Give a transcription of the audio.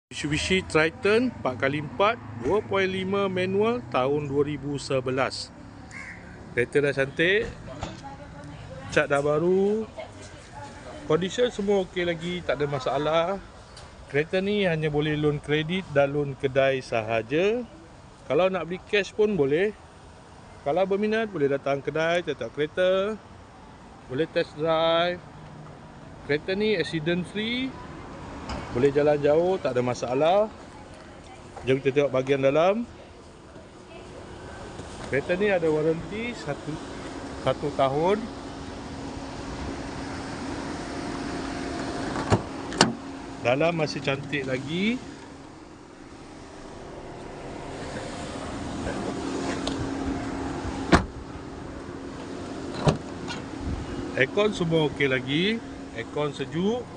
Mitsubishi Triton 4x4 2.5 manual tahun 2011. Kereta dah cantik, cat dah baru, condition semua okey lagi, tak ada masalah. Kereta ni hanya boleh loan kredit dan loan kedai sahaja. Kalau nak beli cash pun boleh. Kalau berminat boleh datang kedai, tetap kereta, boleh test drive. Kereta ni accident free, boleh jalan jauh, tak ada masalah. Jom kita tengok bahagian dalam. Kereta ni ada waranti 1 tahun. Dalam masih cantik lagi. Aircon semua okey lagi. Aircon sejuk.